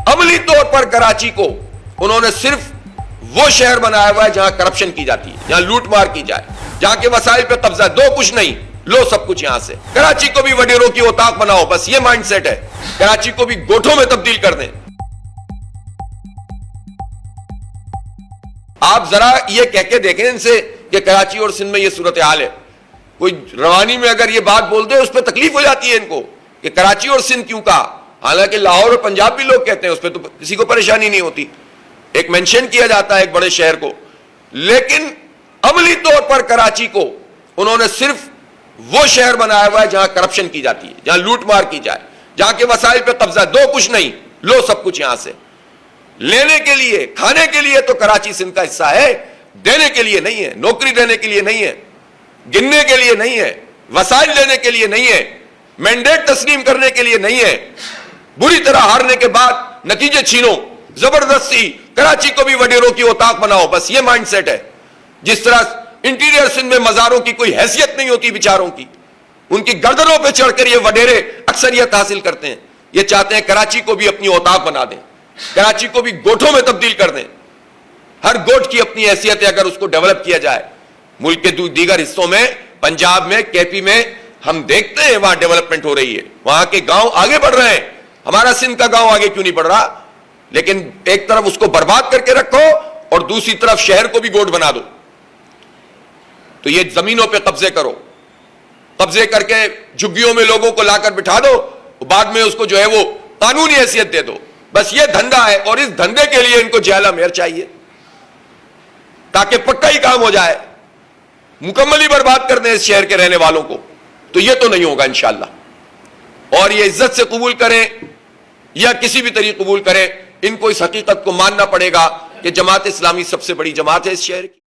عملی طور پر کراچی کو انہوں نے صرف وہ شہر بنایا ہوا ہے جہاں کرپشن کی جاتی ہے، جہاں لوٹ مار کی جائے، جہاں کے وسائل پہ قبضہ، دو کچھ نہیں، لو سب کچھ یہاں سے۔ کراچی کو بھی وڈیروں کی اوتاق بناؤ، بس یہ مائنڈ سیٹ ہے۔ کراچی کو بھی گوٹھوں میں تبدیل کر دیں۔ آپ ذرا یہ کہہ کے دیکھیں ان سے کہ کراچی اور سندھ میں یہ صورتحال ہے۔ کوئی روانی میں اگر یہ بات بول دے اس پہ تکلیف ہو جاتی ہے ان کو کہ کراچی اور سندھ کیوں کہا، حالانکہ لاہور اور پنجاب بھی لوگ کہتے ہیں، اس پہ تو کسی کو پریشانی نہیں ہوتی، ایک مینشن کیا جاتا ہے ایک بڑے شہر کو۔ لیکن عملی طور پر کراچی کو انہوں نے صرف وہ شہر بنایا ہوا ہے جہاں کرپشن کی جاتی ہے، جہاں لوٹ مار کی جائے، جہاں کے وسائل پہ قبضہ، دو کچھ نہیں، لو سب کچھ یہاں سے۔ لینے کے لیے، کھانے کے لیے تو کراچی سندھ کا حصہ ہے، دینے کے لیے نہیں ہے، نوکری دینے کے لیے نہیں ہے، گننے کے لیے نہیں ہے، وسائل لینے کے لیے نہیں ہے، مینڈیٹ تسلیم کرنے کے لیے نہیں ہے۔ بری طرح ہارنے کے بعد نتیجے چھینو، زبردستی کراچی کو بھی وڈیروں کی اوتاق بناؤ، بس یہ مائنڈ سیٹ ہے۔ جس طرح انٹیریئر سندھ میں مزاروں کی کوئی حیثیت نہیں ہوتی بیچاروں کی، ان کی گردنوں پہ چڑھ کر یہ وڈیرے اکثریت حاصل کرتے ہیں، یہ چاہتے ہیں کراچی کو بھی اپنی اوتاق بنا دیں، کراچی کو بھی گوٹھوں میں تبدیل کر دیں۔ ہر گوٹ کی اپنی حیثیت ہے، اگر اس کو ڈیولپ کیا جائے۔ ملک کے دیگر حصوں میں، پنجاب میں، کے پی میں ہم دیکھتے ہیں وہاں ڈیولپمنٹ ہو رہی ہے، وہاں کے گاؤں آگے بڑھ رہے ہیں۔ ہمارا سندھ کا گاؤں آگے کیوں نہیں بڑھ رہا؟ لیکن ایک طرف اس کو برباد کر کے رکھو اور دوسری طرف شہر کو بھی گوٹ بنا دو۔ تو یہ زمینوں پہ قبضے کرو، قبضے کر کے جھگیوں میں لوگوں کو لا کر بٹھا دو، بعد میں اس کو جو ہے وہ قانونی حیثیت دے دو۔ بس یہ دھندا ہے، اور اس دھندے کے لیے ان کو جیلا میر چاہیے تاکہ پکا ہی کام ہو جائے، مکمل ہی برباد کر دیں اس شہر کے رہنے والوں کو۔ تو یہ تو نہیں ہوگا انشاءاللہ۔ اور یہ عزت سے قبول کریں یا کسی بھی طریقے قبول کریں، ان کو اس حقیقت کو ماننا پڑے گا کہ جماعت اسلامی سب سے بڑی جماعت ہے اس شہر کی۔